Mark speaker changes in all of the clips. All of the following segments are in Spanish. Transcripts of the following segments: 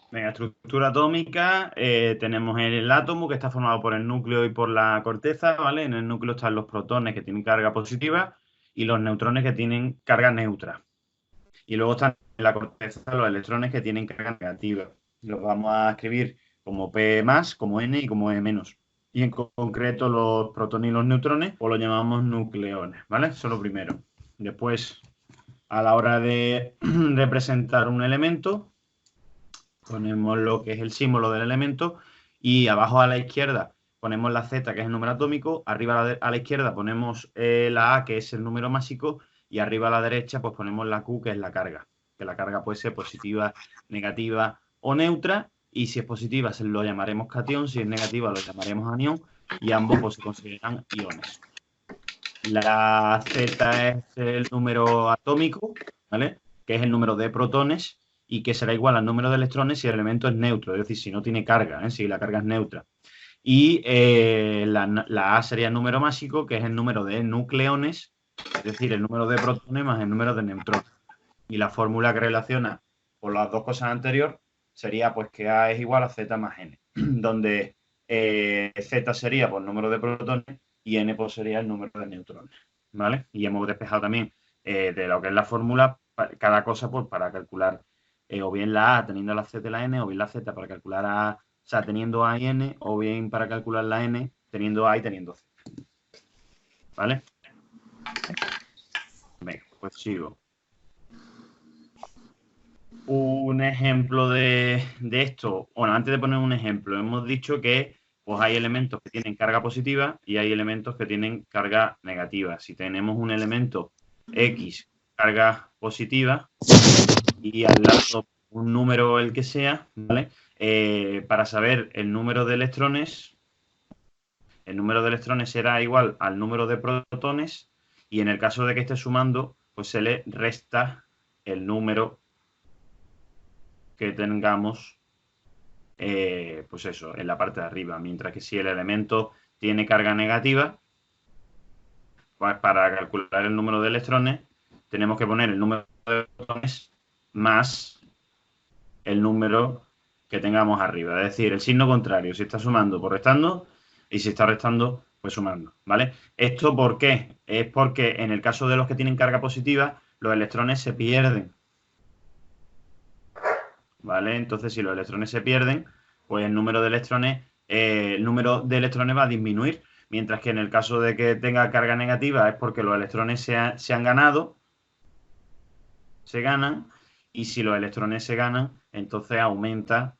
Speaker 1: Venga, estructura atómica, tenemos el átomo que está formado por el núcleo y por la corteza, ¿vale? En el núcleo están los protones que tienen carga positiva y los neutrones que tienen carga neutra. Y luego están en la corteza los electrones que tienen carga negativa. Los vamos a escribir como P más, como N y como E menos. Y en concreto los protones y los neutrones, pues los llamamos nucleones, ¿vale? Eso es lo primero. Después, a la hora de representar un elemento, ponemos lo que es el símbolo del elemento y abajo a la izquierda ponemos la Z, que es el número atómico, arriba a la izquierda ponemos la A, que es el número másico, y arriba a la derecha pues ponemos la Q, que es la carga, que la carga puede ser positiva, negativa o neutra, y si es positiva se lo llamaremos catión, si es negativa lo llamaremos anión, y ambos pues se consideran iones. La Z es el número atómico, ¿vale? Que es el número de protones y que será igual al número de electrones si el elemento es neutro, es decir, si no tiene carga, ¿eh? Si la carga es neutra. Y la A sería el número másico, que es el número de nucleones, es decir, el número de protones más el número de neutrones. Y la fórmula que relaciona por las dos cosas anteriores sería pues que A es igual a Z más N, donde Z sería por número de protones y N pues sería el número de neutrones, ¿vale? Y hemos despejado también de lo que es la fórmula, cada cosa pues para calcular o bien la A teniendo la Z y la N, o bien la Z para calcular A, o sea, teniendo A y N, o bien para calcular la N teniendo A y teniendo Z, ¿vale? Venga, pues sigo. Un ejemplo de esto, bueno, antes de poner un ejemplo, hemos dicho que pues hay elementos que tienen carga positiva y hay elementos que tienen carga negativa. Si tenemos un elemento X, carga positiva, y al lado un número el que sea, ¿vale? Para saber el número de electrones será igual al número de protones, y en el caso de que esté sumando, pues se le resta el número que tengamos, pues eso, en la parte de arriba. Mientras que si el elemento tiene carga negativa, pues para calcular el número de electrones, tenemos que poner el número de protones más el número que tengamos arriba. Es decir, el signo contrario, si está sumando, pues restando, y si está restando, pues sumando, ¿vale? ¿Esto por qué? Es porque en el caso de los que tienen carga positiva, los electrones se pierden, ¿vale? Entonces, si los electrones se pierden, pues el número de electrones va a disminuir, mientras que en el caso de que tenga carga negativa es porque los electrones se han ganado, se ganan, y si los electrones se ganan, entonces aumenta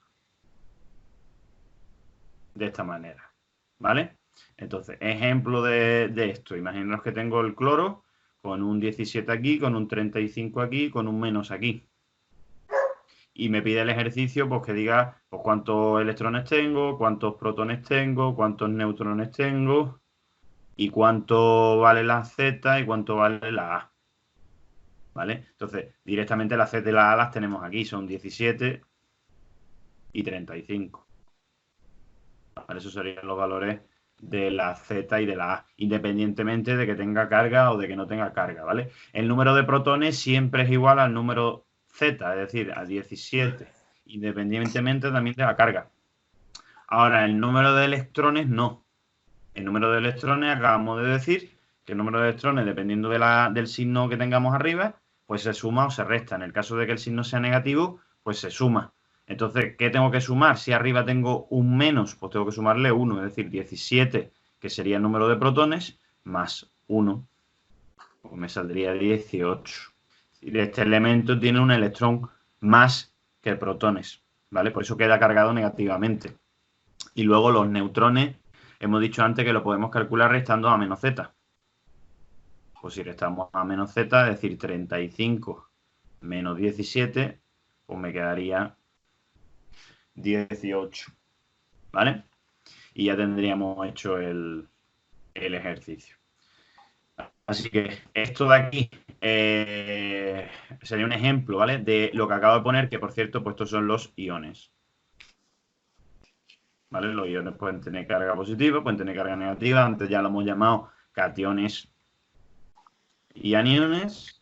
Speaker 1: de esta manera, ¿vale? Entonces, ejemplo de esto, imaginaos que tengo el cloro con un 17 aquí, con un 35 aquí, con un menos aquí. Y me pide el ejercicio pues que diga pues, cuántos electrones tengo, cuántos protones tengo, cuántos neutrones tengo y cuánto vale la Z y cuánto vale la A, ¿vale? Entonces, directamente la Z y la A las tenemos aquí, son 17 y 35. ¿Vale? Esos serían los valores de la Z y de la A, independientemente de que tenga carga o de que no tenga carga, ¿vale? El número de protones siempre es igual al número Z, es decir, a 17, independientemente también de la carga. Ahora, el número de electrones no. El número de electrones, acabamos de decir que el número de electrones, dependiendo del signo que tengamos arriba, pues se suma o se resta. En el caso de que el signo sea negativo, pues se suma. Entonces, ¿qué tengo que sumar? Si arriba tengo un menos, pues tengo que sumarle 1, es decir, 17, que sería el número de protones, más 1, pues me saldría 18. Este elemento tiene un electrón más que protones, ¿vale? Por eso queda cargado negativamente. Y luego los neutrones, hemos dicho antes que lo podemos calcular restando a menos z. Pues si restamos a menos z, es decir, 35 menos 17, pues me quedaría 18, ¿vale? Y ya tendríamos hecho el ejercicio. Así que esto de aquí sería un ejemplo, ¿vale? De lo que acabo de poner, que por cierto, pues estos son los iones. ¿Vale? Los iones pueden tener carga positiva, pueden tener carga negativa. Antes ya lo hemos llamado cationes y aniones.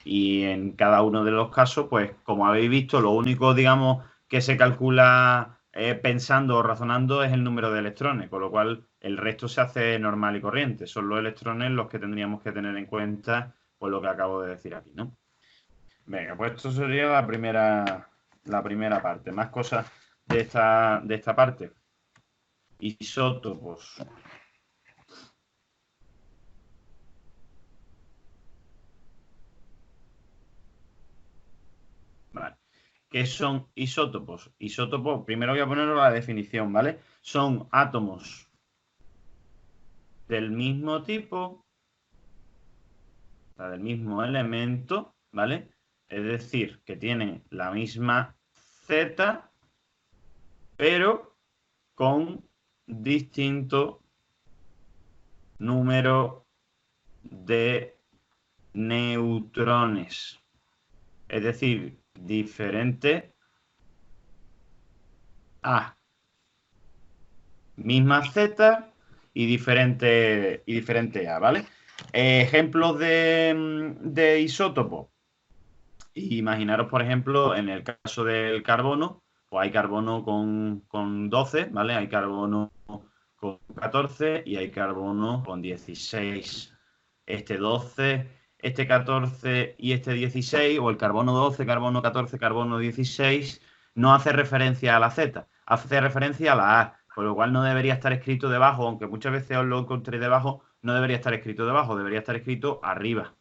Speaker 1: Y en cada uno de los casos, pues como habéis visto, lo único, digamos, que se calcula pensando o razonando es el número de electrones, con lo cual el resto se hace normal y corriente. Son los electrones los que tendríamos que tener en cuenta, por lo que acabo de decir aquí, ¿no? Venga, pues esto sería la primera parte. Más cosas de esta parte. Isótopos. Vale. ¿Qué son isótopos? Isótopos, primero voy a poner la definición, ¿vale? Son átomos del mismo tipo, o sea, del mismo elemento, ¿vale? Es decir, que tienen la misma Z, pero con distinto número de neutrones. Es decir, diferente A. Misma Z y diferente A, ¿vale? Ejemplos de isótopos. Imaginaros, por ejemplo, en el caso del carbono, pues hay carbono con 12, ¿vale? Hay carbono con 14 y hay carbono con 16. Este 12, este 14 y este 16, o el carbono 12, carbono 14, carbono 16, no hace referencia a la Z, hace referencia a la A, con lo cual no debería estar escrito debajo, aunque muchas veces os lo encontré debajo, no debería estar escrito debajo, debería estar escrito arriba.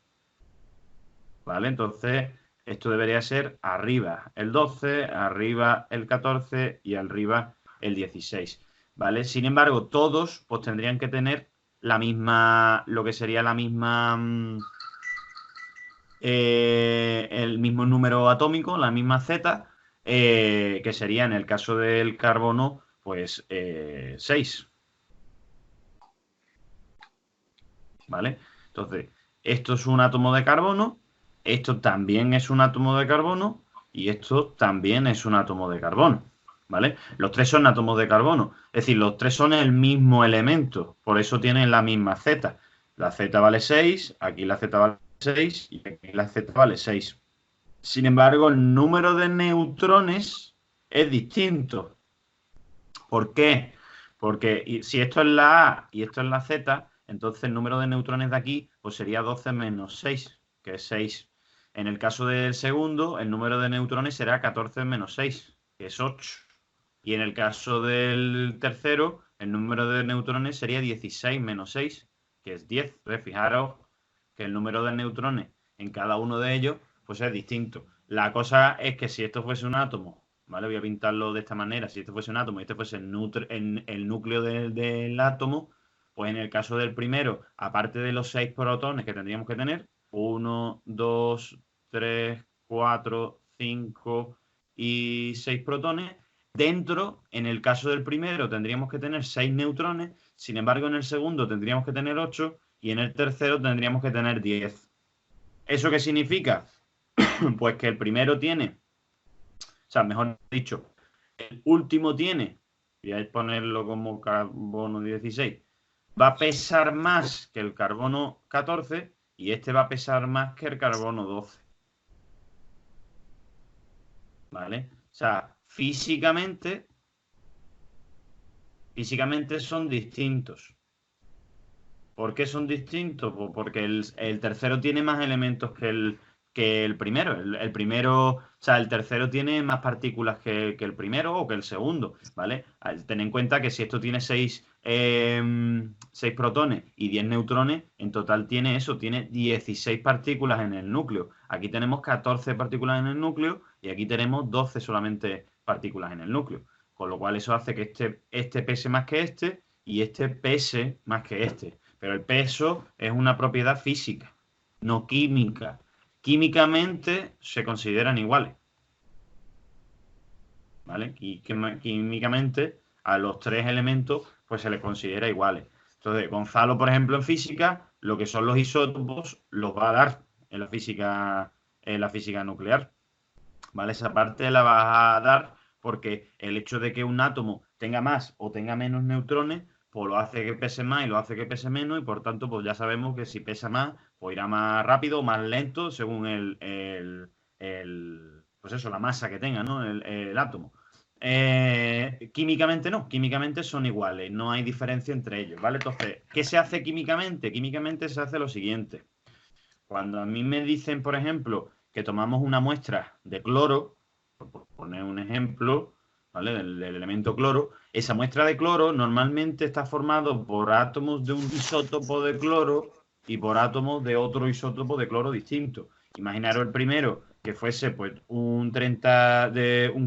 Speaker 1: ¿Vale? Entonces, esto debería ser arriba el 12, arriba el 14 y arriba el 16. ¿Vale? Sin embargo, todos pues tendrían que tener la misma, lo que sería la misma, el mismo número atómico, la misma Z, que sería en el caso del carbono, pues 6. ¿Vale? Entonces, esto es un átomo de carbono, esto también es un átomo de carbono y esto también es un átomo de carbono. ¿Vale? Los tres son átomos de carbono, es decir, los tres son el mismo elemento, por eso tienen la misma Z. La Z vale 6, aquí la Z vale 6 y aquí la Z vale 6. Sin embargo, el número de neutrones es distinto. ¿Por qué? Porque si esto es la A y esto es la Z, entonces el número de neutrones de aquí pues sería 12 menos 6, que es 6. En el caso del segundo, el número de neutrones será 14 menos 6, que es 8. Y en el caso del tercero, el número de neutrones sería 16 menos 6, que es 10. Entonces, fijaros que el número de neutrones en cada uno de ellos pues es distinto. La cosa es que si esto fuese un átomo, ¿vale? Voy a pintarlo de esta manera. Si esto fuese un átomo y este fuese el núcleo del átomo, pues en el caso del primero, aparte de los 6 protones que tendríamos que tener, 1, 2, 3, 4, 5 y 6 protones, dentro, en el caso del primero, tendríamos que tener 6 neutrones, sin embargo, en el segundo tendríamos que tener 8 y en el tercero tendríamos que tener 10. ¿Eso qué significa? Pues que el primero tiene, o sea, mejor dicho, el último tiene, voy a ponerlo como carbono 16, va a pesar más que el carbono 14 y este va a pesar más que el carbono 12. ¿Vale? O sea, físicamente son distintos. ¿Por qué son distintos? Pues porque el tercero tiene más elementos que el primero. El primero, o sea, el tercero tiene más partículas que el primero o que el segundo, ¿vale? Ten en cuenta que si esto tiene 6 protones y 10 neutrones, en total tiene eso, tiene 16 partículas en el núcleo. Aquí tenemos 14 partículas en el núcleo y aquí tenemos 12 solamente partículas en el núcleo. Con lo cual eso hace que este pese más que este y este pese más que este. Pero el peso es una propiedad física, no química. Químicamente se consideran iguales, ¿vale? Y químicamente a los tres elementos pues se les considera iguales. Entonces, Gonzalo, por ejemplo, en física, lo que son los isótopos los va a dar en la física nuclear. ¿Vale? Esa parte la vas a dar porque el hecho de que un átomo tenga más o tenga menos neutrones, pues lo hace que pese más y lo hace que pese menos y por tanto, pues ya sabemos que si pesa más, pues irá más rápido o más lento según pues eso, la masa que tenga, ¿no? El átomo. Químicamente no, químicamente son iguales, no hay diferencia entre ellos, ¿vale? Entonces, ¿qué se hace químicamente? Químicamente se hace lo siguiente. Cuando a mí me dicen, por ejemplo, que tomamos una muestra de cloro, por poner un ejemplo, ¿vale? Del elemento cloro, esa muestra de cloro normalmente está formado por átomos de un isótopo de cloro y por átomos de otro isótopo de cloro distinto. Imaginaros el primero que fuese pues un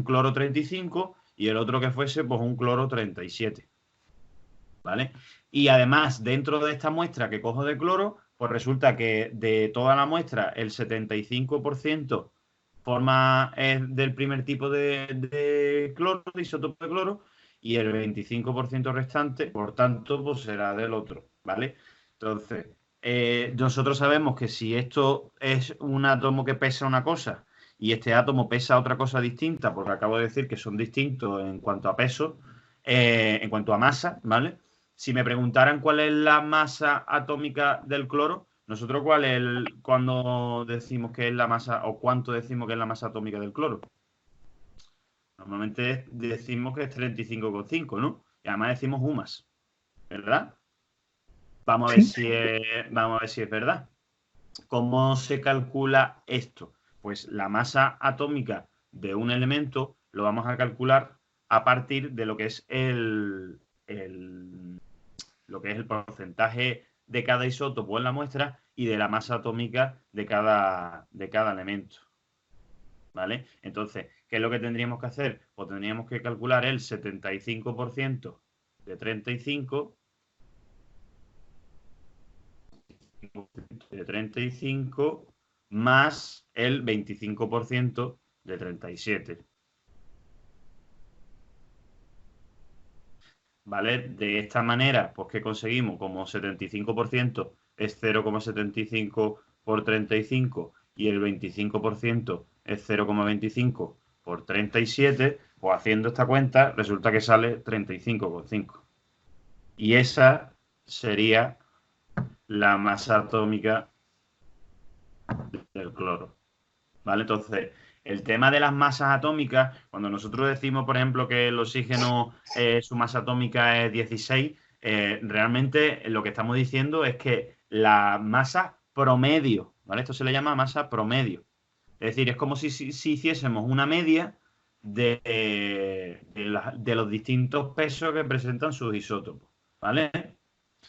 Speaker 1: cloro 35 y el otro que fuese pues un cloro 37. ¿Vale? Y además, dentro de esta muestra que cojo de cloro, pues resulta que de toda la muestra, el 75% es del primer tipo de cloro, de isótopo de cloro, y el 25% restante, por tanto, pues será del otro, ¿vale? Entonces, nosotros sabemos que si esto es un átomo que pesa una cosa y este átomo pesa otra cosa distinta, porque acabo de decir que son distintos en cuanto a peso, en cuanto a masa, ¿vale? Si me preguntaran cuál es la masa atómica del cloro, nosotros cuando decimos que es la masa o cuánto decimos que es la masa atómica del cloro. Normalmente decimos que es 35,5, ¿no? Y además decimos UMAS, ¿verdad? Vamos a ver si es verdad. ¿Cómo se calcula esto? Pues la masa atómica de un elemento lo vamos a calcular a partir de lo que es lo que es el porcentaje de cada isótopo en la muestra y de la masa atómica de cada elemento. ¿Vale? Entonces, ¿qué es lo que tendríamos que hacer? Pues tendríamos que calcular el 75% de 35 más el 25% de 37. ¿Vale? De esta manera, pues ¿qué conseguimos? Como 75% es 0,75 por 35 y el 25% es 0,25 por 37, pues haciendo esta cuenta resulta que sale 35,5. Y esa sería la masa atómica del cloro. ¿Vale? Entonces, el tema de las masas atómicas, cuando nosotros decimos, por ejemplo, que el oxígeno, su masa atómica es 16, realmente lo que estamos diciendo es que la masa promedio, ¿vale? Esto se le llama masa promedio. Es decir, es como si hiciésemos una media de los distintos pesos que presentan sus isótopos, ¿vale?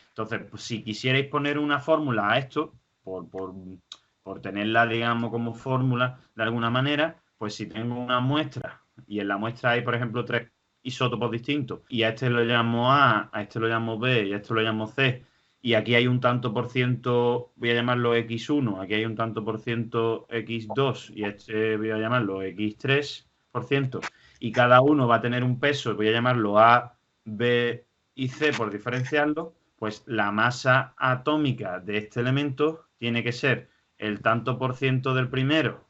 Speaker 1: Entonces, pues, si quisierais poner una fórmula a esto, por tenerla, digamos, como fórmula de alguna manera, pues si tengo una muestra y en la muestra hay, por ejemplo, 3 isótopos distintos y a este lo llamo a este lo llamo B y a este lo llamo C, y aquí hay un tanto por ciento, voy a llamarlo X1, aquí hay un tanto por ciento X2 y este voy a llamarlo X3%, y cada uno va a tener un peso, voy a llamarlo A, B y C por diferenciarlo, pues la masa atómica de este elemento tiene que ser el tanto por ciento del primero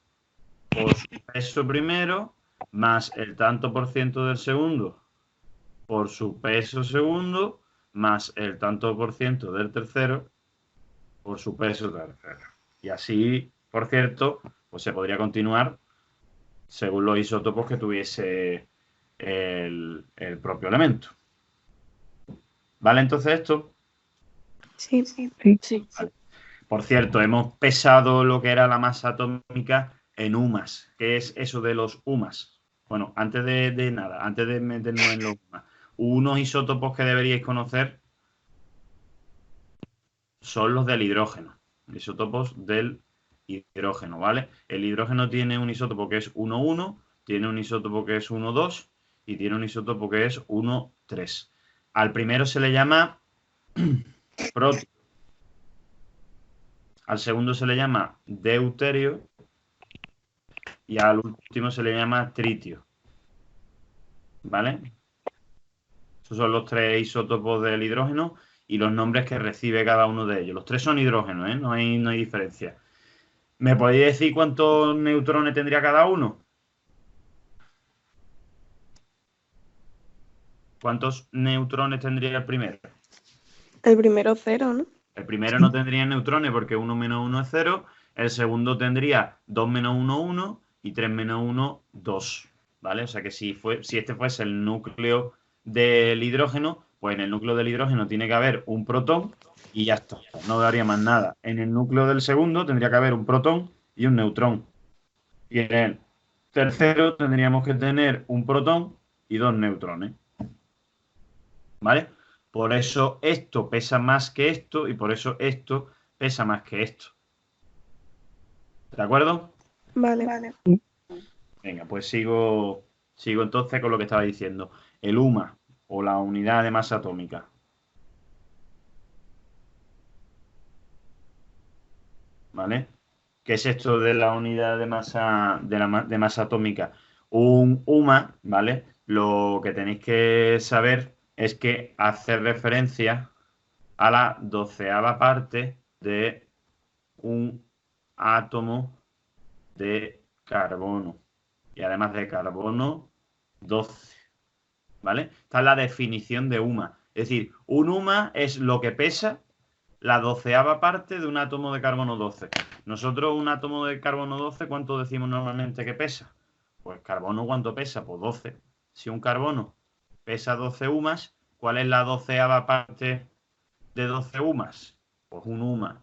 Speaker 1: por su peso primero, más el tanto por ciento del segundo por su peso segundo, más el tanto por ciento del tercero por su peso tercero. Y así, por cierto, pues se podría continuar según los isótopos que tuviese el propio elemento. ¿Vale? Entonces esto.
Speaker 2: Sí.
Speaker 1: Vale. Por cierto, hemos pesado lo que era la masa atómica en UMAS. ¿Qué es eso de los UMAS? Bueno, antes de nada, antes de meternos en los UMAS, unos isótopos que deberíais conocer son los del hidrógeno. Isótopos del hidrógeno, ¿vale? El hidrógeno tiene un isótopo que es 1,1, tiene un isótopo que es 1,2 y tiene un isótopo que es 1,3. Al primero se le llama protio. Al segundo se le llama deuterio y al último se le llama tritio. ¿Vale? Esos son los 3 isótopos del hidrógeno y los nombres que recibe cada uno de ellos. Los 3 son hidrógenos, ¿eh? No hay diferencia. ¿Me podéis decir cuántos neutrones tendría cada uno? ¿Cuántos neutrones tendría el primero?
Speaker 2: El primero 0, ¿no?
Speaker 1: El primero no tendría neutrones porque 1 menos 1 es 0. El segundo tendría 2 menos 1, 1 y 3 menos 1, 2. ¿Vale? O sea que si este fuese el núcleo del hidrógeno, pues en el núcleo del hidrógeno tiene que haber un protón y ya está. No daría más nada. En el núcleo del segundo tendría que haber un protón y un neutrón. Y en el tercero tendríamos que tener un protón y dos neutrones. ¿Vale? Por eso esto pesa más que esto y por eso esto pesa más que esto. ¿De acuerdo?
Speaker 2: Vale.
Speaker 1: Venga, pues sigo entonces con lo que estaba diciendo. El UMA o la unidad de masa atómica. ¿Vale? ¿Qué es esto de la unidad de masa, de masa atómica? Un UMA, ¿vale? Lo que tenéis que saber es que hace referencia a la 12ª parte de un átomo de carbono. Y además de carbono, 12. ¿Vale? Esta es la definición de UMA. Es decir, un UMA es lo que pesa la 12ª parte de un átomo de carbono 12. Nosotros, un átomo de carbono 12, ¿cuánto decimos normalmente que pesa? Pues carbono, ¿cuánto pesa? Pues 12. Si un carbono pesa 12 UMAs, ¿cuál es la 12ª parte de 12 UMAs? Pues un UMA.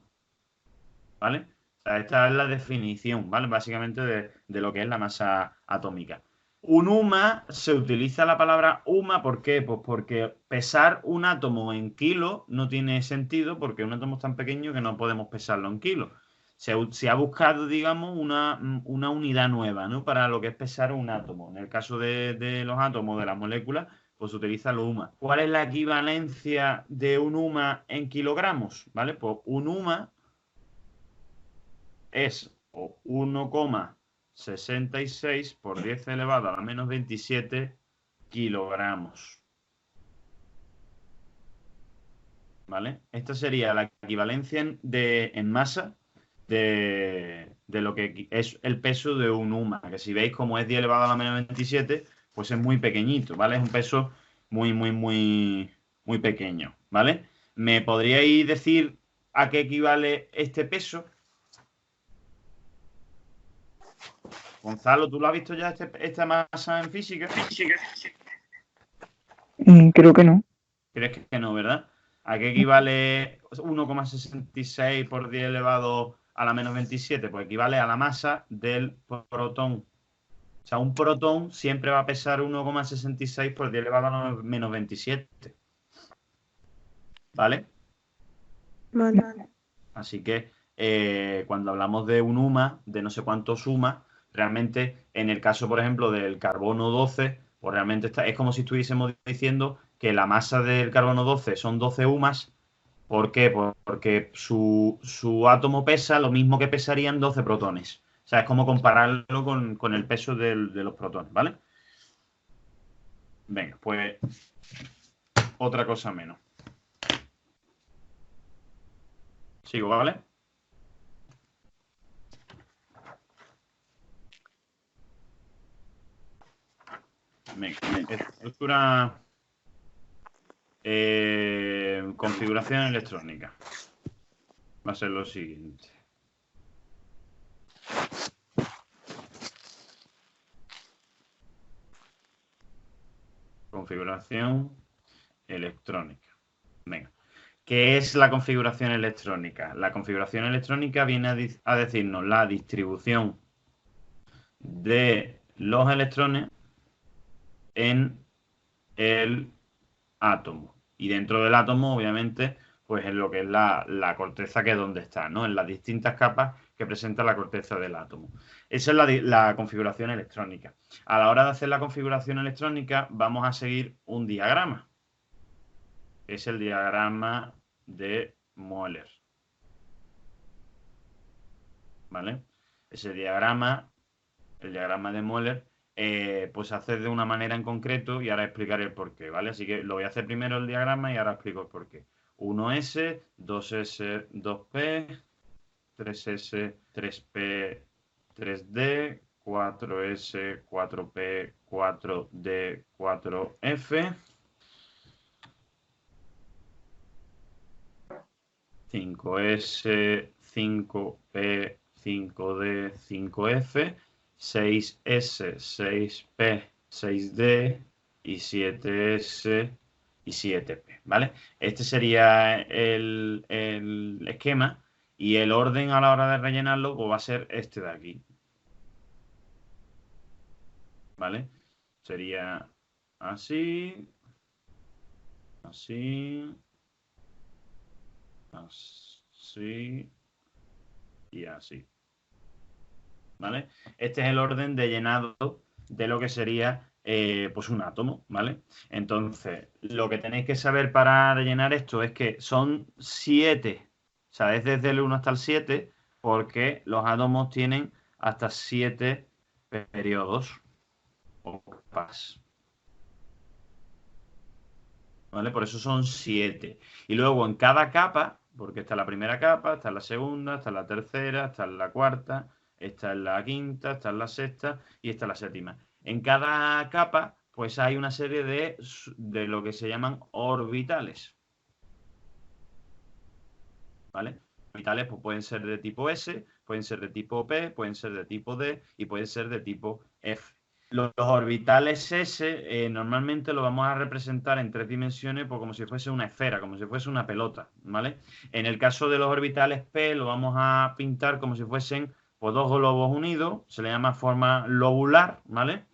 Speaker 1: ¿Vale? O sea, esta es la definición, ¿vale? Básicamente de lo que es la masa atómica. Un UMA, se utiliza la palabra UMA, ¿por qué? Pues porque pesar un átomo en kilos no tiene sentido porque un átomo es tan pequeño que no podemos pesarlo en kilos. Se ha buscado, digamos, una unidad nueva, ¿no? Para lo que es pesar un átomo. En el caso de los átomos, de las moléculas, pues se utiliza el UMA. ¿Cuál es la equivalencia de un UMA en kilogramos? ¿Vale? Pues un UMA es 1,66 por 10 elevado a la menos 27 kilogramos. ¿Vale? Esta sería la equivalencia en masa de lo que es el peso de un UMA, que si veis como es 10 elevado a la menos 27, pues es muy pequeñito, ¿vale? Es un peso muy pequeño, ¿vale? ¿Me podríais decir a qué equivale este peso? Gonzalo, ¿tú lo has visto ya esta masa en física?
Speaker 2: Creo que no.
Speaker 1: ¿Crees que no, verdad? ¿A qué equivale 1,66 por 10 elevado a la menos 27? Pues equivale a la masa del protón. O sea, un protón siempre va a pesar 1,66 por 10 elevado a la menos 27. ¿Vale?
Speaker 2: Vale.
Speaker 1: Así que cuando hablamos de un UMA, de no sé cuántos UMA, realmente en el caso, por ejemplo, del carbono 12, pues realmente es como si estuviésemos diciendo que la masa del carbono 12 son 12 UMAs. ¿Por qué? Porque su átomo pesa lo mismo que pesarían 12 protones. O sea, es como compararlo con el peso de los protones, ¿vale? Venga, pues otra cosa menos. Sigo, ¿vale? Venga, estructura, configuración electrónica. Va a ser lo siguiente. Configuración electrónica. Venga. ¿Qué es la configuración electrónica? La configuración electrónica viene a decirnos la distribución de los electrones en el átomo. Y dentro del átomo, obviamente, pues en lo que es la corteza, que es donde está, ¿no? En las distintas capas que presenta la corteza del átomo. Esa es la configuración electrónica. A la hora de hacer la configuración electrónica, vamos a seguir un diagrama. Es el diagrama de Moeller. ¿Vale? Ese diagrama, el diagrama de Moeller, pues se hace de una manera en concreto y ahora explicaré el porqué, ¿vale? Así que lo voy a hacer primero el diagrama y ahora explico el porqué. 1S, 2S, 2P, 3S, 3P, 3D, 4S, 4P, 4D, 4F. 5S, 5P, 5D, 5F, 6S, 6P, 6D y 7S y 7P, ¿vale? Este sería el esquema y el orden a la hora de rellenarlo pues va a ser este de aquí, ¿vale? Sería así, así, así y así, ¿vale? Este es el orden de llenado de lo que sería pues un átomo, ¿vale? Entonces, lo que tenéis que saber para rellenar esto es que son 7, o sea, es desde el 1 hasta el 7, porque los átomos tienen hasta 7 periodos o capas, ¿vale? Por eso son 7. Y luego en cada capa, porque está la primera capa, está la segunda, está la tercera, está la cuarta, está en la quinta, está en la sexta y está la séptima. En cada capa, pues hay una serie de lo que se llaman orbitales, ¿vale? Orbitales pues, pueden ser de tipo S, pueden ser de tipo P, pueden ser de tipo D y pueden ser de tipo F. Los orbitales S normalmente lo vamos a representar en 3 dimensiones pues, como si fuese una esfera, como si fuese una pelota, ¿vale? En el caso de los orbitales P lo vamos a pintar como si fuesen pues, dos globos unidos, se le llama forma lobular, ¿vale?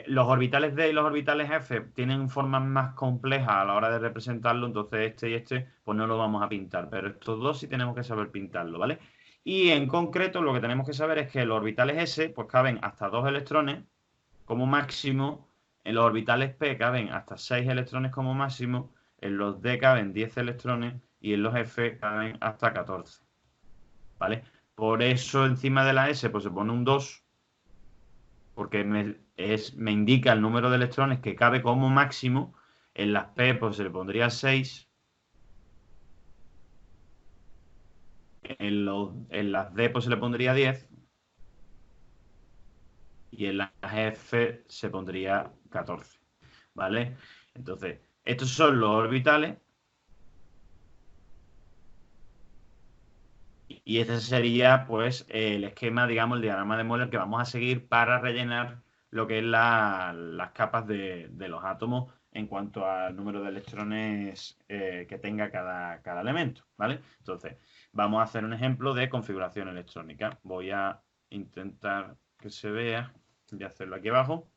Speaker 1: Los orbitales D y los orbitales F tienen formas más complejas a la hora de representarlo, entonces este y este pues no lo vamos a pintar, pero estos dos sí tenemos que saber pintarlo, ¿vale? Y en concreto lo que tenemos que saber es que los orbitales S pues caben hasta 2 electrones como máximo, en los orbitales P caben hasta 6 electrones como máximo, en los D caben 10 electrones y en los F caben hasta 14, ¿vale? Por eso encima de la S pues se pone un 2 porque me indica el número de electrones que cabe como máximo. En las P pues se le pondría 6. En las D pues se le pondría 10. Y en las F se pondría 14. ¿Vale? Entonces, estos son los orbitales. Y este sería pues el esquema, digamos, el diagrama de Moller que vamos a seguir para rellenar lo que es las capas de los átomos en cuanto al número de electrones que tenga cada elemento, ¿vale? Entonces, vamos a hacer un ejemplo de configuración electrónica. Voy a intentar que se vea y hacerlo aquí abajo.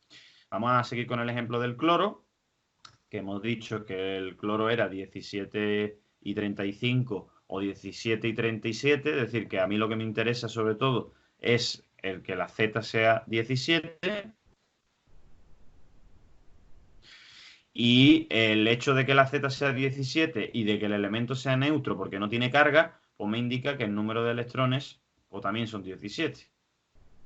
Speaker 1: Vamos a seguir con el ejemplo del cloro, que hemos dicho que el cloro era 17 y 35 o 17 y 37, es decir, que a mí lo que me interesa sobre todo es el que la Z sea 17 y el hecho de que la Z sea 17 y de que el elemento sea neutro porque no tiene carga, pues me indica que el número de electrones pues también son 17.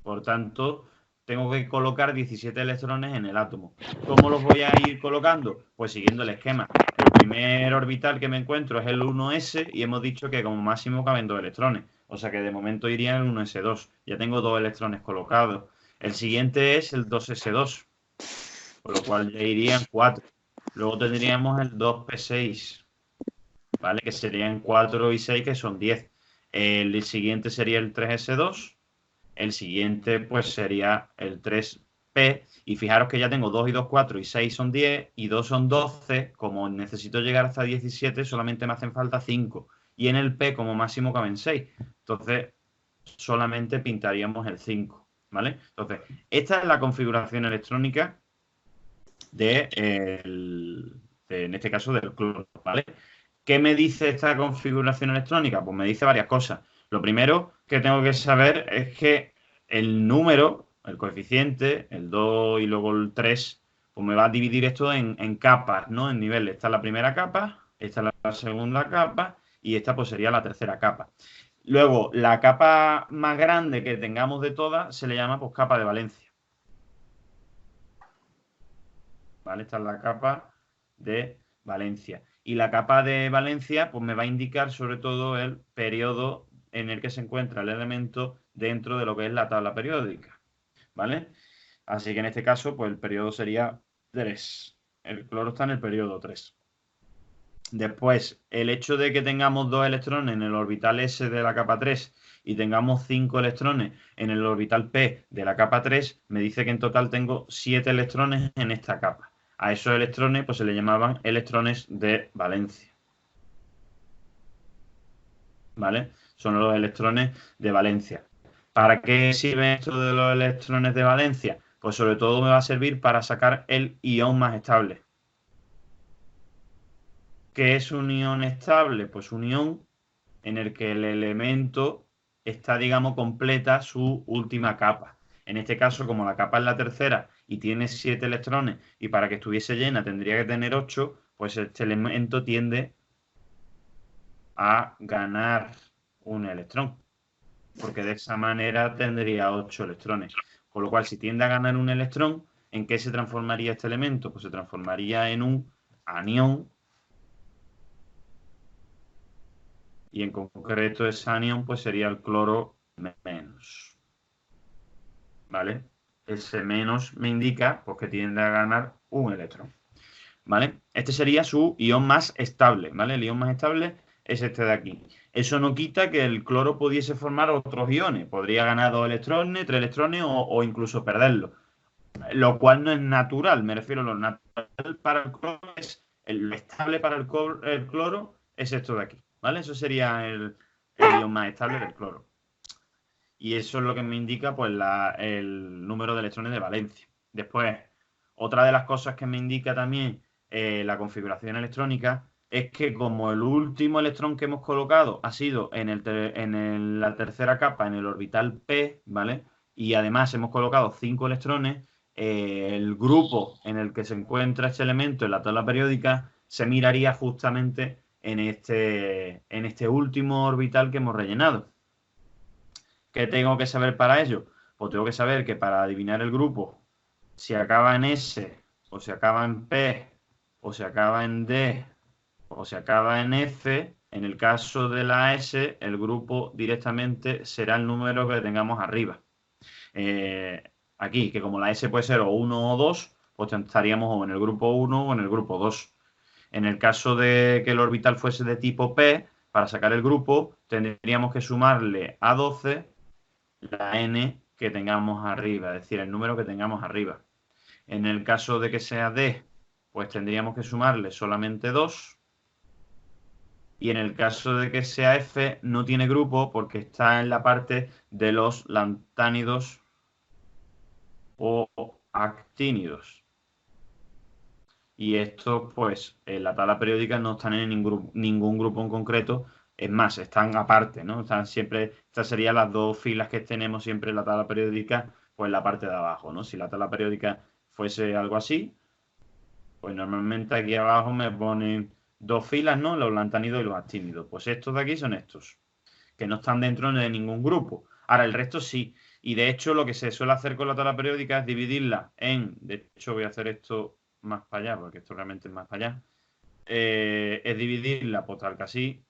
Speaker 1: Por tanto, tengo que colocar 17 electrones en el átomo. ¿Cómo los voy a ir colocando? Pues siguiendo el esquema. El primer orbital que me encuentro es el 1s y hemos dicho que como máximo caben 2 electrones. O sea que de momento iría el 1s2. Ya tengo 2 electrones colocados. El siguiente es el 2s2, por lo cual ya irían 4. Luego tendríamos el 2p6, ¿vale? Que serían 4 y 6, que son 10. El siguiente sería el 3s2. El siguiente, pues, sería el 3P. Y fijaros que ya tengo 2 y 2, 4 y 6 son 10 y 2 son 12. Como necesito llegar hasta 17, solamente me hacen falta 5. Y en el P, como máximo, caben 6. Entonces, solamente pintaríamos el 5. ¿Vale? Entonces, esta es la configuración electrónica en este caso, del cloro. ¿Vale? ¿Qué me dice esta configuración electrónica? Pues me dice varias cosas. Lo primero que tengo que saber es que el número, el coeficiente, el 2 y luego el 3, pues me va a dividir esto en capas, ¿no? En niveles. Esta es la primera capa, esta es la segunda capa y esta pues sería la tercera capa. Luego, la capa más grande que tengamos de todas se le llama pues capa de valencia. ¿Vale? Esta es la capa de valencia. Y la capa de valencia pues me va a indicar sobre todo el periodo en el que se encuentra el elemento dentro de lo que es la tabla periódica, ¿vale? Así que en este caso pues el periodo sería 3. El cloro está en el periodo 3. Después, el hecho de que tengamos 2 electrones en el orbital S de la capa 3 y tengamos 5 electrones en el orbital P de la capa 3, me dice que en total tengo 7 electrones en esta capa. A esos electrones pues se le llamaban electrones de valencia. ¿Vale? Son los electrones de valencia. ¿Para qué sirve esto de los electrones de valencia? Pues sobre todo me va a servir para sacar el ion más estable. ¿Qué es un ion estable? Pues un ion en el que el elemento está, digamos, completa su última capa. En este caso, como la capa es la tercera y tiene 7 electrones y para que estuviese llena tendría que tener 8, pues este elemento tiende a ganar un electrón, porque de esa manera tendría 8 electrones. Con lo cual, si tiende a ganar un electrón, ¿en qué se transformaría este elemento? Pues se transformaría en un anión, y en concreto ese anión pues sería el cloro menos. ¿Vale? Ese menos me indica pues, que tiende a ganar un electrón. ¿Vale? Este sería su ion más estable, ¿vale? El ion más estable es este de aquí. Eso no quita que el cloro pudiese formar otros iones. Podría ganar 2 electrones, 3 electrones o incluso perderlo. Lo cual no es natural, me refiero a lo natural para el cloro es lo estable para el cloro es esto de aquí, ¿vale? Eso sería el ion más estable del cloro. Y eso es lo que me indica pues el número de electrones de valencia. Después, otra de las cosas que me indica también la configuración electrónica es que como el último electrón que hemos colocado ha sido en la tercera capa, en el orbital P, ¿vale? Y además hemos colocado 5 electrones, el grupo en el que se encuentra este elemento en la tabla periódica se miraría justamente en este último orbital que hemos rellenado. ¿Qué tengo que saber para ello? Pues tengo que saber que para adivinar el grupo, si acaba en S, o si acaba en P, o si acaba en D, o si acaba en F, en el caso de la S, el grupo directamente será el número que tengamos arriba. Aquí, que como la S puede ser o 1 o 2, pues estaríamos o en el grupo 1 o en el grupo 2. En el caso de que el orbital fuese de tipo P, para sacar el grupo, tendríamos que sumarle a 12 la n que tengamos arriba, es decir, el número que tengamos arriba. En el caso de que sea D, pues tendríamos que sumarle solamente 2. Y en el caso de que sea F, no tiene grupo porque está en la parte de los lantánidos o actínidos. Y estos, pues, en la tabla periódica no están en ningún grupo en concreto. Es más, están aparte, ¿no? Están siempre, estas serían las dos filas que tenemos siempre en la tabla periódica, pues en la parte de abajo, ¿no? Si la tabla periódica fuese algo así, pues normalmente aquí abajo me ponen dos filas, ¿no? Los lantánidos y los actínidos. Pues estos de aquí son estos, que no están dentro de ningún grupo. Ahora, el resto sí. Y de hecho, lo que se suele hacer con la tabla periódica es dividirla en, de hecho, voy a hacer esto más para allá, porque esto realmente es más para allá, es dividirla por tal que así,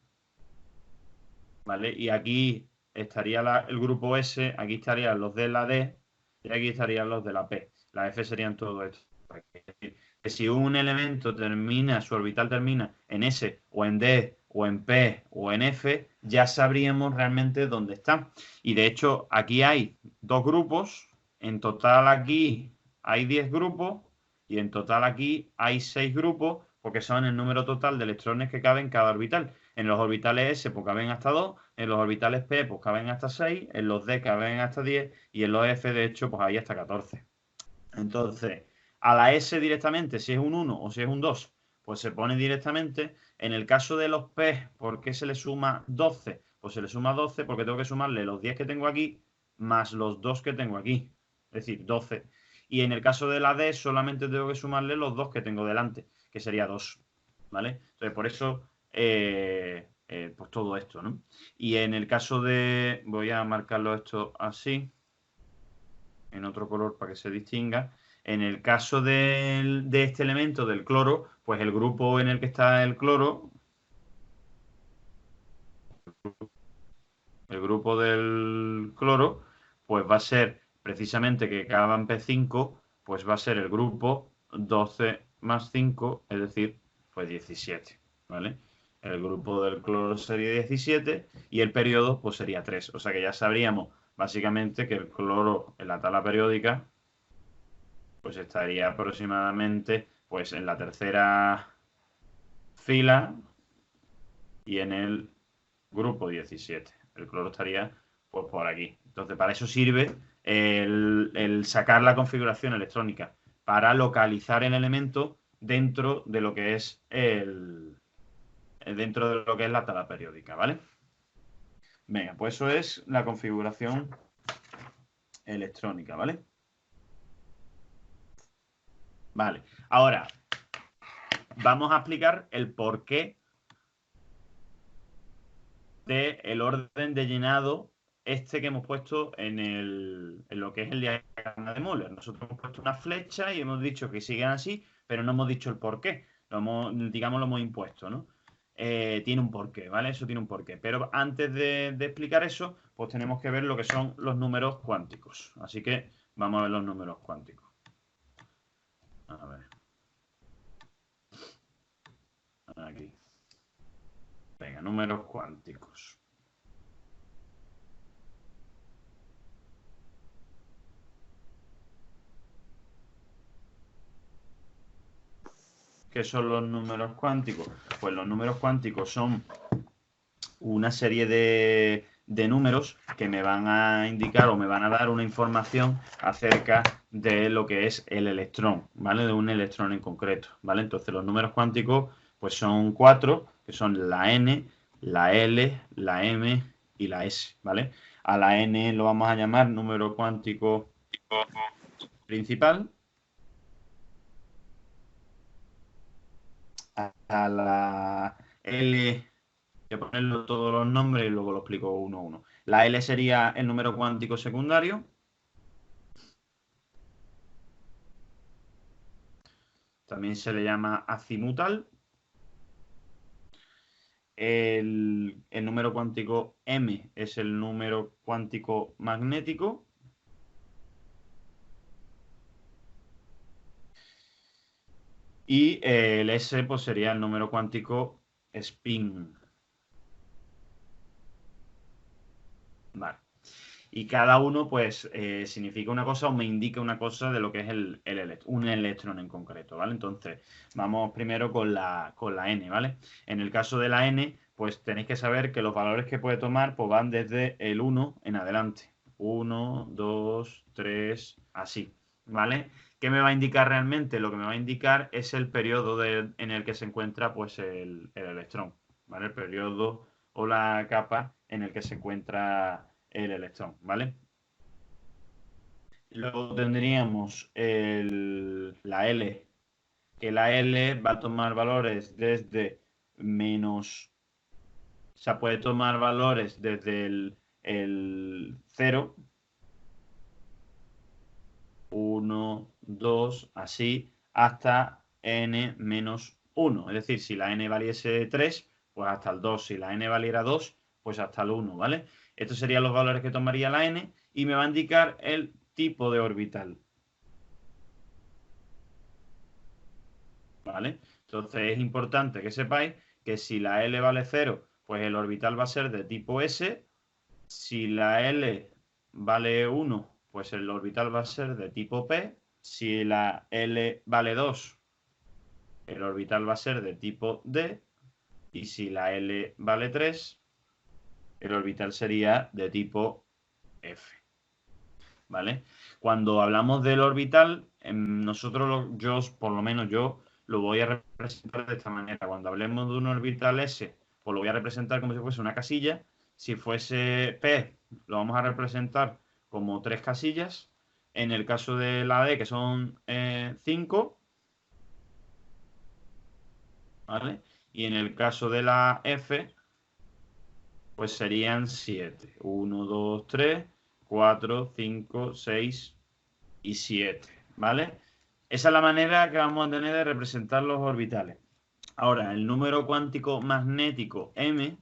Speaker 1: ¿vale? Y aquí estaría el grupo S, aquí estarían los de la D y aquí estarían los de la P. La F serían todo esto. Es decir, que si un elemento termina, su orbital termina en S o en D o en P o en F, ya sabríamos realmente dónde está. Y de hecho, aquí hay 2 grupos, en total aquí hay 10 grupos y en total aquí hay 6 grupos porque son el número total de electrones que caben en cada orbital. En los orbitales S pues caben hasta 2, en los orbitales P pues caben hasta 6, en los D caben hasta 10 y en los F de hecho pues hay hasta 14. Entonces, a la S directamente, si es un 1 o si es un 2, pues se pone directamente. En el caso de los P, ¿por qué se le suma 12? Pues se le suma 12 porque tengo que sumarle los 10 que tengo aquí más los 2 que tengo aquí. Es decir, 12. Y en el caso de la D solamente tengo que sumarle los 2 que tengo delante, que sería 2. ¿Vale? Entonces, por eso, pues todo esto, ¿no? Y en el caso de, voy a marcarlo esto así, en otro color para que se distinga. En el caso de este elemento, del cloro, pues el grupo en el que está el grupo del cloro, pues va a ser precisamente que cada en P5, pues va a ser el grupo 12 más 5, es decir, pues 17. ¿vale? El grupo del cloro sería 17 y el periodo pues sería 3. O sea que ya sabríamos básicamente que el cloro en la tabla periódica pues estaría aproximadamente pues en la tercera fila y en el grupo 17. El cloro estaría pues por aquí. Entonces para eso sirve el sacar la configuración electrónica para localizar el elemento dentro de lo que es dentro de lo que es la tabla periódica, ¿vale? Venga, pues eso es la configuración electrónica, ¿vale? Vale, ahora vamos a explicar el porqué del orden de llenado este que hemos puesto en lo que es el diagrama de Müller. Nosotros hemos puesto una flecha y hemos dicho que sigan así, pero no hemos dicho el porqué. Digamos, lo hemos impuesto, ¿no? Tiene un porqué, ¿vale? Eso tiene un porqué. Pero antes de explicar eso, pues tenemos que ver lo que son los números cuánticos. Así que vamos a ver los números cuánticos. A ver. Aquí. Venga, números cuánticos. ¿Qué son los números cuánticos? Pues los números cuánticos son una serie de números que me van a indicar o me van a dar una información acerca de lo que es el electrón, ¿vale? De un electrón en concreto, ¿vale? Entonces los números cuánticos pues son 4, que son la N, la L, la M y la S, ¿vale? A la N lo vamos a llamar número cuántico principal. A la L, voy a ponerlo todos los nombres y luego lo explico uno a uno. La L sería el número cuántico secundario. También se le llama azimutal. El número cuántico M es el número cuántico magnético. Y el S pues, sería el número cuántico spin. Vale. Y cada uno, pues, significa una cosa o me indica una cosa de lo que es un electrón en concreto, ¿vale? Entonces, vamos primero con la N, ¿vale? En el caso de la N, pues tenéis que saber que los valores que puede tomar, pues van desde el 1 en adelante. 1, 2, 3, así, ¿vale? ¿Qué me va a indicar realmente? Lo que me va a indicar es el periodo en el que se encuentra, pues, el electrón, ¿vale? El periodo o la capa en el que se encuentra el electrón, ¿vale? Luego tendríamos la L, que la L va a tomar valores desde menos, o sea, puede tomar valores desde el 0, 1, 2, así, hasta n menos 1. Es decir, si la n valiese 3, pues hasta el 2. Si la n valiera 2, pues hasta el 1, ¿vale? Estos serían los valores que tomaría la n y me va a indicar el tipo de orbital. ¿Vale? Entonces es importante que sepáis que si la L vale 0, pues el orbital va a ser de tipo S. Si la L vale 1, pues el orbital va a ser de tipo P. Si la L vale 2, el orbital va a ser de tipo D. Y si la L vale 3, el orbital sería de tipo F. ¿Vale? Cuando hablamos del orbital, nosotros, por lo menos yo, lo voy a representar de esta manera. Cuando hablemos de un orbital S, pues lo voy a representar como si fuese una casilla. Si fuese P, lo vamos a representar como 3 casillas. En el caso de la D, que son 5, ¿vale? Y en el caso de la F, pues serían 7. 1, 2, 3, 4, 5, 6 y 7, ¿vale? Esa es la manera que vamos a tener de representar los orbitales. Ahora, el número cuántico magnético M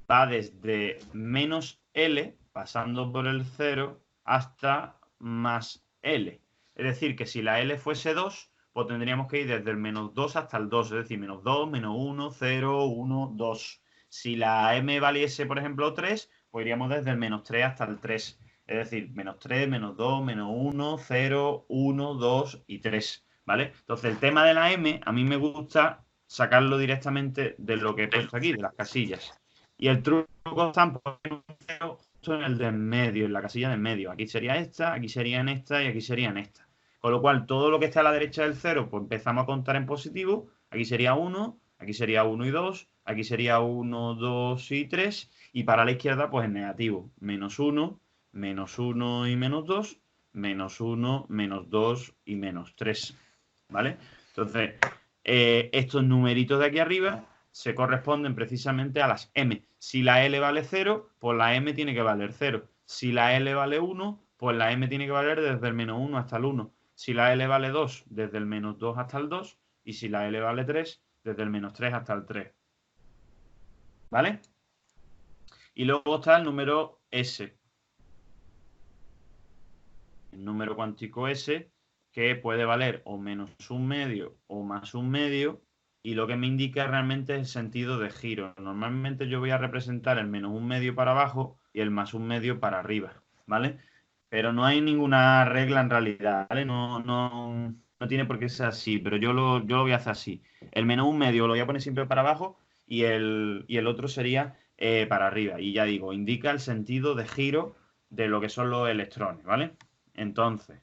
Speaker 1: va desde menos L, pasando por el 0, hasta más L. Es decir, que si la L fuese 2, pues tendríamos que ir desde el menos 2 hasta el 2, es decir, menos 2, menos 1, 0, 1, 2. Si la m valiese, por ejemplo, 3, pues iríamos desde el menos 3 hasta el 3. Es decir, menos 3, menos 2, menos 1, 0, 1, 2 y 3. ¿Vale? Entonces, el tema de la m, a mí me gusta sacarlo directamente de lo que he puesto aquí, de las casillas. Y el truco está en poner un 0 justo en el de en medio, en la casilla de en medio. Aquí sería esta, aquí sería en esta y aquí sería en esta. Con lo cual, todo lo que está a la derecha del 0, pues empezamos a contar en positivo. Aquí sería 1, aquí sería 1 y 2, aquí sería 1, 2 y 3. Y para la izquierda, pues en negativo. Menos 1, menos 1 y menos 2, menos 1, menos 2 y menos 3. ¿Vale? Entonces, estos numeritos de aquí arriba se corresponden precisamente a las m. Si la L vale 0, pues la m tiene que valer 0. Si la L vale 1, pues la m tiene que valer desde el menos 1 hasta el 1. Si la L vale 2, desde el menos 2 hasta el 2. Y si la L vale 3, desde el menos 3 hasta el 3. ¿Vale? Y luego está el número S. El número cuántico S, que puede valer o menos un medio o más un medio, y lo que me indica realmente es el sentido de giro. Normalmente yo voy a representar el menos un medio para abajo y el más un medio para arriba, ¿vale? Pero no hay ninguna regla en realidad, ¿vale? No tiene por qué ser así, pero yo lo voy a hacer así. El menos un medio lo voy a poner siempre para abajo y el otro sería para arriba. Y ya digo, indica el sentido de giro de lo que son los electrones, ¿vale? Entonces,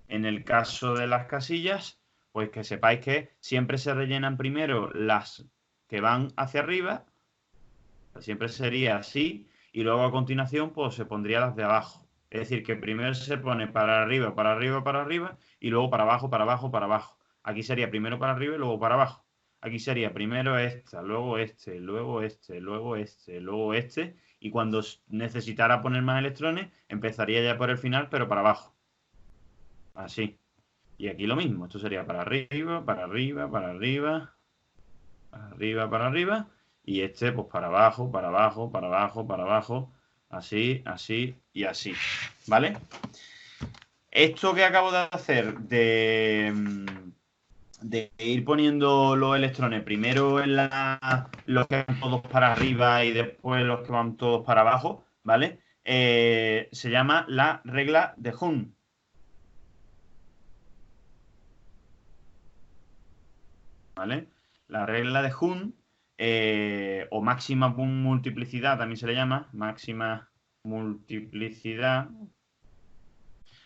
Speaker 1: en el caso de las casillas, pues que sepáis que siempre se rellenan primero las que van hacia arriba, siempre sería así, y luego a continuación pues se pondría las de abajo. Es decir, que primero se pone para arriba, para arriba, para arriba, y luego para abajo, para abajo, para abajo. Aquí sería primero para arriba y luego para abajo. Aquí sería primero esta, luego este, luego este, luego este, luego este, y cuando necesitara poner más electrones, empezaría ya por el final, pero para abajo. Así. Y aquí lo mismo. Esto sería para arriba, para arriba, para arriba, para arriba, para arriba. Y este, pues para abajo, para abajo, para abajo, para abajo. Así, así y así. ¿Vale? Esto que acabo de hacer de ir poniendo los electrones primero en los que van todos para arriba y después los que van todos para abajo, ¿vale? Se llama la regla de Hund. ¿Vale? La regla de Hund, o máxima multiplicidad, también se le llama, máxima multiplicidad.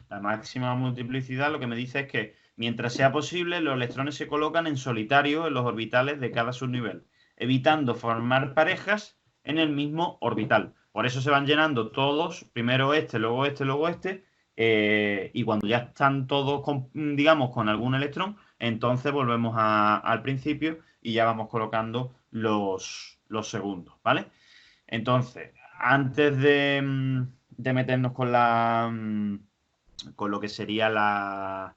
Speaker 1: La máxima multiplicidad lo que me dice es que mientras sea posible, los electrones se colocan en solitario en los orbitales de cada subnivel, evitando formar parejas en el mismo orbital. Por eso se van llenando todos, primero este, luego este, luego este, y cuando ya están todos, digamos, con algún electrón, entonces volvemos al principio y ya vamos colocando los segundos, ¿vale? Entonces, antes de meternos con lo que sería la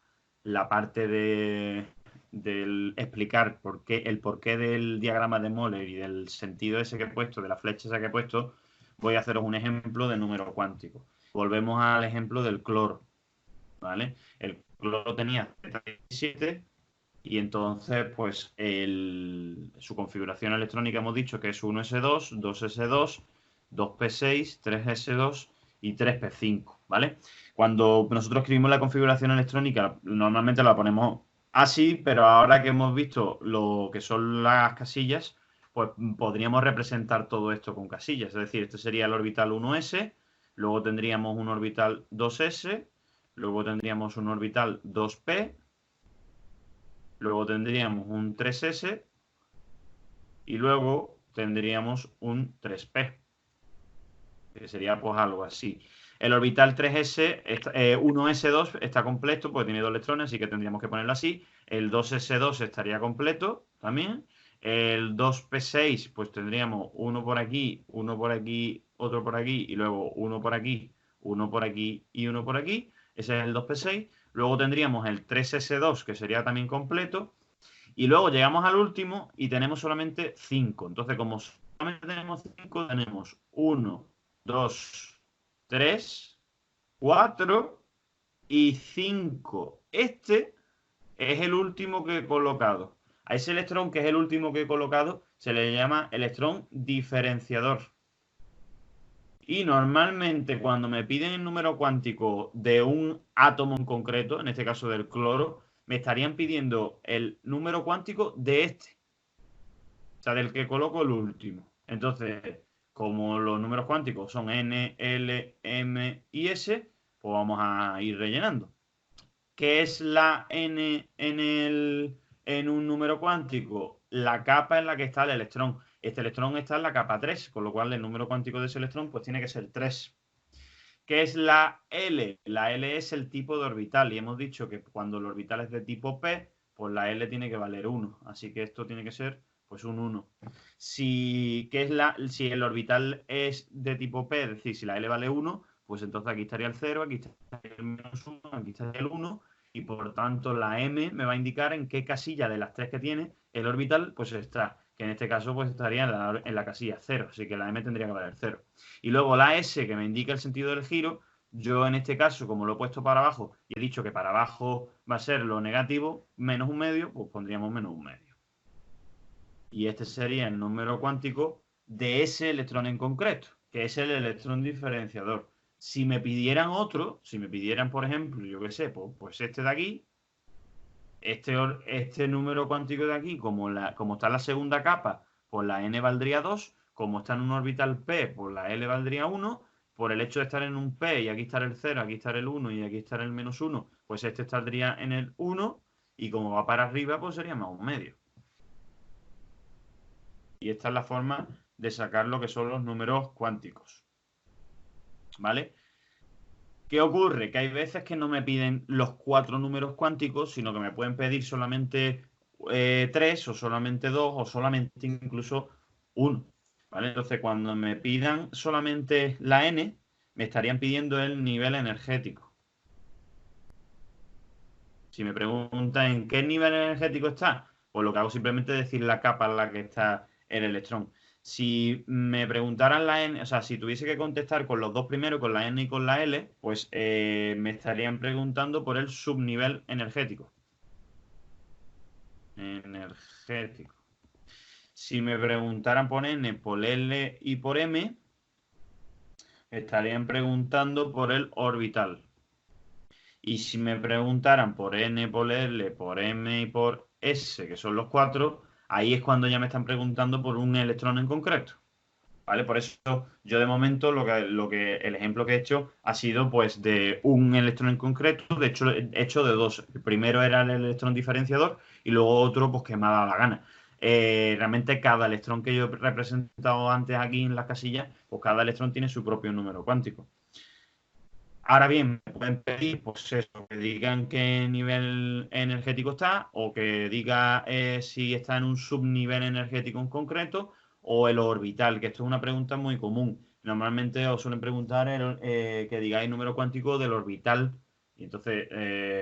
Speaker 1: parte del explicar el porqué del diagrama de Moller y del sentido ese que he puesto, de la flecha esa que he puesto, voy a haceros un ejemplo de número cuántico. Volvemos al ejemplo del cloro, ¿vale? El cloro tenía Z17 y entonces, pues, su configuración electrónica hemos dicho que es 1s2, 2s2, 2p6, 3s2 y 3p5, ¿vale? Cuando nosotros escribimos la configuración electrónica, normalmente la ponemos así, pero ahora que hemos visto lo que son las casillas, pues podríamos representar todo esto con casillas. Es decir, este sería el orbital 1s, luego tendríamos un orbital 2s, luego tendríamos un orbital 2p, luego tendríamos un 3s y luego tendríamos un 3p, que sería pues algo así. El orbital 3s, 1s2 está completo porque tiene dos electrones, así que tendríamos que ponerlo así. El 2s2 estaría completo también. El 2p6, pues tendríamos uno por aquí, otro por aquí, y luego uno por aquí, uno por aquí y uno por aquí. Ese es el 2p6. Luego tendríamos el 3s2, que sería también completo. Y luego llegamos al último y tenemos solamente 5. Entonces, como solamente tenemos 5, tenemos 1, 2, 3, 4 y 5. Este es el último que he colocado. A ese electrón que es el último que he colocado se le llama electrón diferenciador. Y normalmente cuando me piden el número cuántico de un átomo en concreto, en este caso del cloro, me estarían pidiendo el número cuántico de este. O sea, del que coloco el último. Entonces, como los números cuánticos son n, l, m y s, pues vamos a ir rellenando. ¿Qué es la n en un número cuántico? La capa en la que está el electrón. Este electrón está en la capa 3, con lo cual el número cuántico de ese electrón pues tiene que ser 3. ¿Qué es la L? La L es el tipo de orbital y hemos dicho que cuando el orbital es de tipo P, pues la L tiene que valer 1. Así que esto tiene que ser pues un 1. Si el orbital es de tipo P, es decir, si la L vale 1, pues entonces aquí estaría el 0, aquí estaría el menos 1, aquí estaría el 1 y por tanto la M me va a indicar en qué casilla de las tres que tiene el orbital pues está, que en este caso pues estaría en la casilla 0, así que la M tendría que valer 0. Y luego la S que me indica el sentido del giro, yo en este caso como lo he puesto para abajo y he dicho que para abajo va a ser lo negativo, menos un medio, pues pondríamos menos un medio. Y este sería el número cuántico de ese electrón en concreto, que es el electrón diferenciador. Si me pidieran otro, si me pidieran, por ejemplo, yo qué sé, pues este de aquí, este número cuántico de aquí, como está en la segunda capa, pues la n valdría 2, como está en un orbital p, pues la l valdría 1, por el hecho de estar en un p y aquí estar el 0, aquí estar el 1 y aquí estar el menos 1, pues este estaría en el 1 y como va para arriba, pues sería más un medio. Y esta es la forma de sacar lo que son los números cuánticos. ¿Vale? ¿Qué ocurre? Que hay veces que no me piden los 4 números cuánticos, sino que me pueden pedir solamente 3 o solamente 2 o solamente incluso 1. ¿Vale? Entonces, cuando me pidan solamente la n, me estarían pidiendo el nivel energético. Si me preguntan en qué nivel energético está, pues lo que hago simplemente es decir la capa en la que está el electrón. Si me preguntaran la N, o sea, si tuviese que contestar con los dos primeros, con la N y con la L, pues me estarían preguntando por el subnivel energético. Energético. Si me preguntaran por N, por L y por M, estarían preguntando por el orbital. Y si me preguntaran por N, por L, por M y por S, que son los 4, ahí es cuando ya me están preguntando por un electrón en concreto. ¿Vale? Por eso yo de momento el ejemplo que he hecho ha sido pues de un electrón en concreto, de hecho he hecho de dos. El primero era el electrón diferenciador y luego otro pues que me ha dado la gana. Realmente cada electrón que yo he representado antes aquí en las casillas, pues cada electrón tiene su propio número cuántico. Ahora bien, me pueden pedir, pues eso, que digan qué nivel energético está, o que diga si está en un subnivel energético en concreto, o el orbital, que esto es una pregunta muy común. Normalmente os suelen preguntar que digáis el número cuántico del orbital, y entonces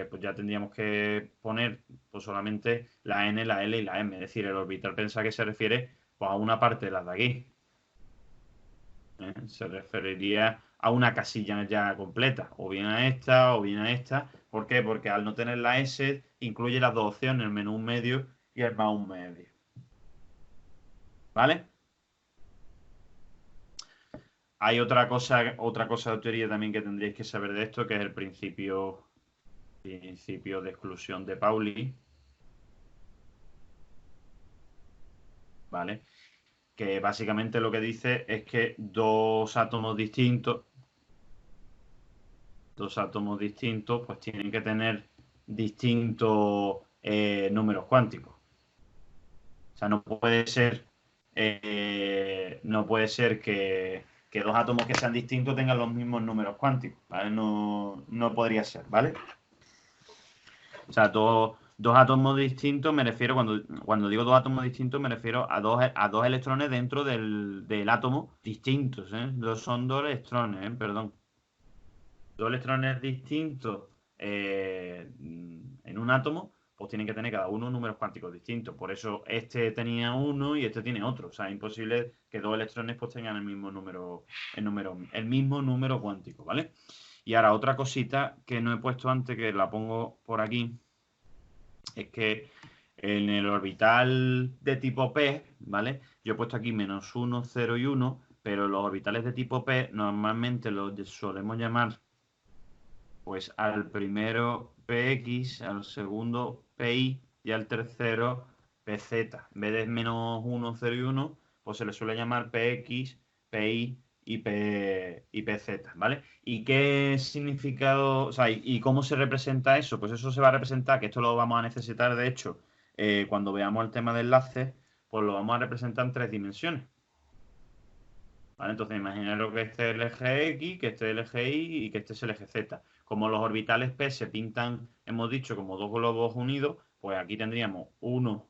Speaker 1: pues ya tendríamos que poner pues solamente la N, la L y la M. Es decir, el orbital pensar que se refiere pues, a una parte de las de aquí. Se referiría a una casilla ya completa, o bien a esta o bien a esta. ¿Por qué? Porque al no tener la S incluye las dos opciones, el menú un medio y el más un medio. ¿Vale? Hay otra cosa de teoría también que tendríais que saber de esto, que es el principio de exclusión de Pauli. ¿Vale? Que básicamente lo que dice es que dos átomos distintos pues tienen que tener distintos números cuánticos. O sea, no puede ser que dos átomos que sean distintos tengan los mismos números cuánticos, ¿vale? No podría ser, ¿vale? O sea, dos átomos distintos me refiero, cuando digo dos átomos distintos, me refiero a dos electrones dentro del átomo distintos, ¿eh? Son dos electrones, perdón. Dos electrones distintos en un átomo, pues tienen que tener cada uno números cuánticos distintos. Por eso este tenía uno y este tiene otro. O sea, es imposible que dos electrones pues tengan el mismo número cuántico, ¿vale? Y ahora otra cosita que no he puesto antes, que la pongo por aquí, es que en el orbital de tipo P, ¿vale? Yo he puesto aquí -1, 0 y 1, pero los orbitales de tipo P normalmente los solemos llamar pues al primero PX, al segundo PI y al tercero PZ. En vez de -1, 0 y 1, pues se le suele llamar PX, PI y PZ, ¿vale? ¿Y qué significado, o sea, y cómo se representa eso? Pues eso se va a representar, que esto lo vamos a necesitar, de hecho, cuando veamos el tema de enlaces, pues lo vamos a representar en 3 dimensiones. ¿Vale? Entonces, imaginaros que este es el eje X, que este es el eje Y y que este es el eje Z. Como los orbitales P se pintan, hemos dicho, como dos globos unidos, pues aquí tendríamos uno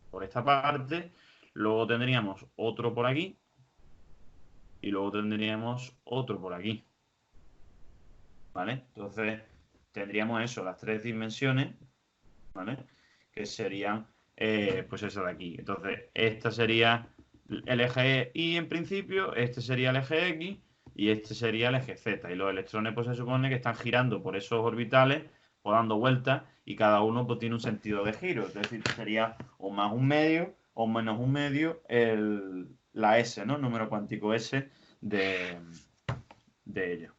Speaker 1: por esta parte, luego tendríamos otro por aquí y luego tendríamos otro por aquí. ¿Vale? Entonces, tendríamos eso, las 3 dimensiones, ¿vale? Que serían, pues esa de aquí. Entonces, esta sería el eje Y en principio, este sería el eje X y este sería el eje Z. Y los electrones, pues se supone que están girando por esos orbitales o dando vueltas y cada uno pues tiene un sentido de giro. Es decir, sería o más un medio o menos un medio la S, ¿no? El número cuántico S de, de ello.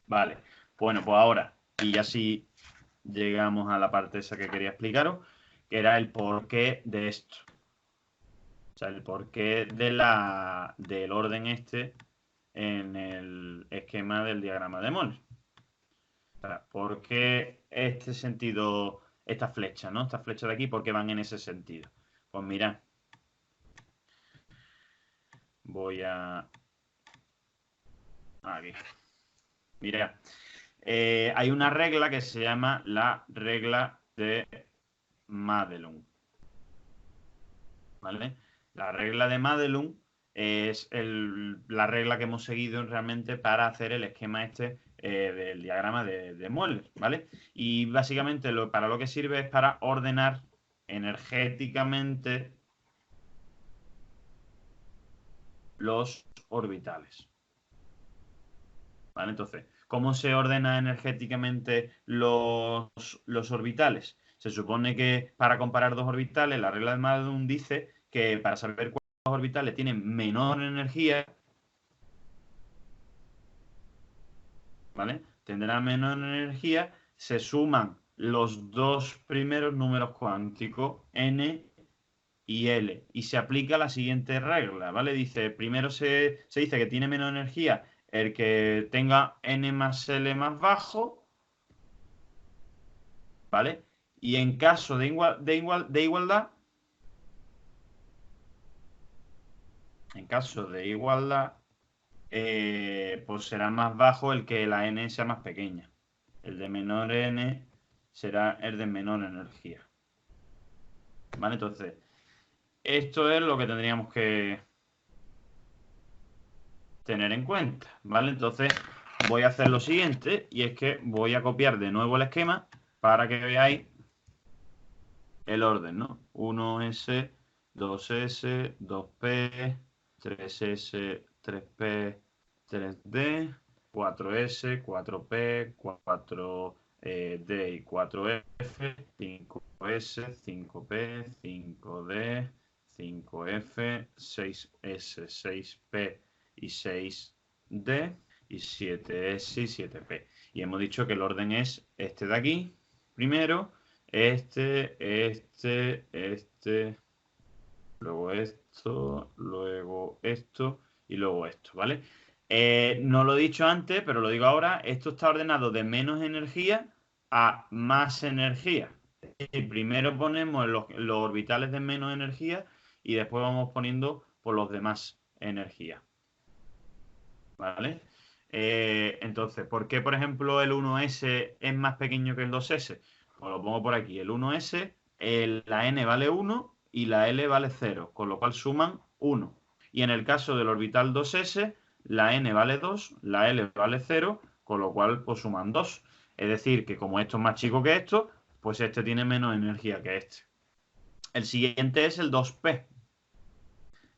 Speaker 1: Vale, bueno, pues ahora, y así llegamos a la parte esa que quería explicaros, que era el porqué de esto. O sea, el porqué del orden este en el esquema del diagrama de Moll. O sea, ¿por qué este sentido, esta flecha, ¿no? Estas flechas de aquí, ¿por qué van en ese sentido? Pues mirad, voy a... Aquí. Mirad, hay una regla que se llama la regla de Madelung. ¿Vale? La regla de Madelung es la regla que hemos seguido realmente para hacer el esquema este del diagrama de Moeller, ¿vale? Y básicamente para lo que sirve es para ordenar energéticamente los orbitales. ¿Vale? Entonces, ¿cómo se ordena energéticamente los orbitales? Se supone que para comparar dos orbitales, la regla de Madelung dice que para saber cuáles orbitales tienen menor energía, ¿vale? Tendrán menor energía, se suman los dos primeros números cuánticos, n y L, y se aplica la siguiente regla, ¿vale? Dice, primero se dice que tiene menos energía el que tenga n más L más bajo, ¿vale? Y en caso de igualdad, en caso de igualdad, pues será más bajo el que la n sea más pequeña. El de menor n será el de menor energía. ¿Vale? Entonces, esto es lo que tendríamos que tener en cuenta, ¿vale? Entonces, voy a hacer lo siguiente, y es que voy a copiar de nuevo el esquema para que veáis el orden, ¿no? 1S, 2S, 2P, 3S, 3P, 3D, 4S, 4P, 4D y 4F, 5S, 5P, 5D, 5F, 6S, 6P y 6D y 7S y 7P. Y hemos dicho que el orden es este de aquí, primero, este, luego esto y luego esto, ¿vale? No lo he dicho antes, pero lo digo ahora, esto está ordenado de menos energía a más energía. Y primero ponemos los orbitales de menos energía y después vamos poniendo por los de más energía, ¿vale? Entonces, ¿por qué, por ejemplo, el 1S es más pequeño que el 2S? Pues lo pongo por aquí. El 1S, la N vale 1 y la L vale 0, con lo cual suman 1. Y en el caso del orbital 2S, la N vale 2, la L vale 0, con lo cual pues suman 2. Es decir, que como esto es más chico que esto, pues este tiene menos energía que este. El siguiente es el 2P.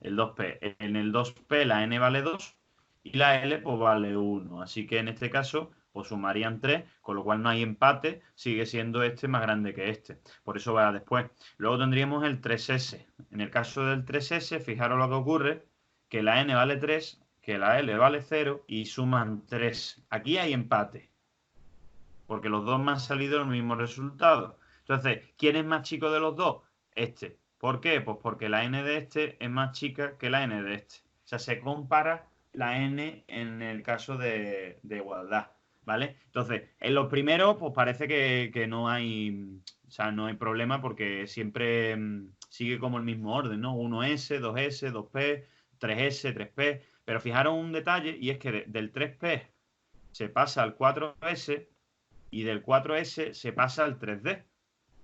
Speaker 1: El 2P. En el 2P la N vale 2 y la L pues vale 1. Así que en este caso pues sumarían 3, con lo cual no hay empate, sigue siendo este más grande que este. Por eso va después. Luego tendríamos el 3S. En el caso del 3S, fijaros lo que ocurre, que la n vale 3, que la L vale 0 y suman 3. Aquí hay empate, porque los dos me han salido el mismo resultado. Entonces, ¿quién es más chico de los dos? Este. ¿Por qué? Pues porque la n de este es más chica que la n de este. O sea, se compara la n en el caso de igualdad, ¿vale? Entonces, en los primeros, pues parece que no hay, o sea, no hay problema porque siempre sigue como el mismo orden, ¿no? 1S, 2S, 2P, 3S, 3P. Pero fijaros un detalle, y es que del 3P se pasa al 4S y del 4S se pasa al 3D.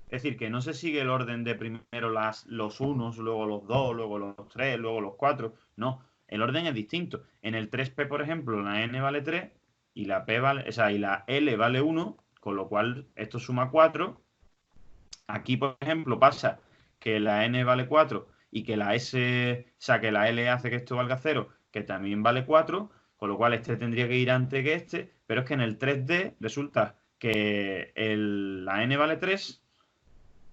Speaker 1: Es decir, que no se sigue el orden de primero los unos, luego los dos, luego los tres, luego los cuatro. No, el orden es distinto. En el 3P, por ejemplo, la n vale 3 y la P vale, o sea, y la L vale 1, con lo cual esto suma 4. Aquí, por ejemplo, pasa que la n vale 4 y que la S, o sea, que la L hace que esto valga 0, que también vale 4, con lo cual este tendría que ir antes que este, pero es que en el 3D resulta que la n vale 3,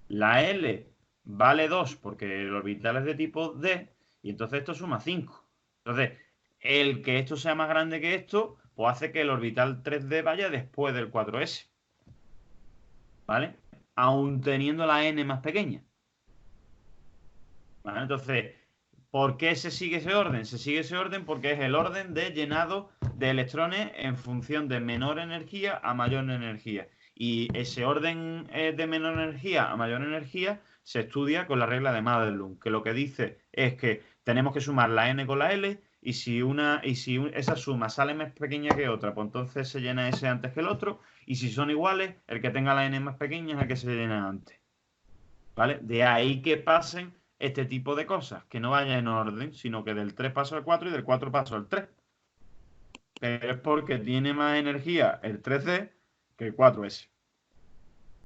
Speaker 1: la L vale 2 porque el orbital es de tipo D y entonces esto suma 5. Entonces, el que esto sea más grande que esto, pues hace que el orbital 3D vaya después del 4S. ¿Vale? Aún teniendo la N más pequeña. ¿Vale? Entonces, ¿por qué se sigue ese orden? Se sigue ese orden porque es el orden de llenado de electrones en función de menor energía a mayor energía. Y ese orden de menor energía a mayor energía se estudia con la regla de Madelung, que lo que dice es que tenemos que sumar la n con la L y si esa suma sale más pequeña que otra, pues entonces se llena ese antes que el otro, y si son iguales, el que tenga la n más pequeña es el que se llena antes. ¿Vale? De ahí que pasen este tipo de cosas, que no vaya en orden, sino que del 3 paso al 4 y del 4 paso al 3. Pero es porque tiene más energía el 3D que el 4S.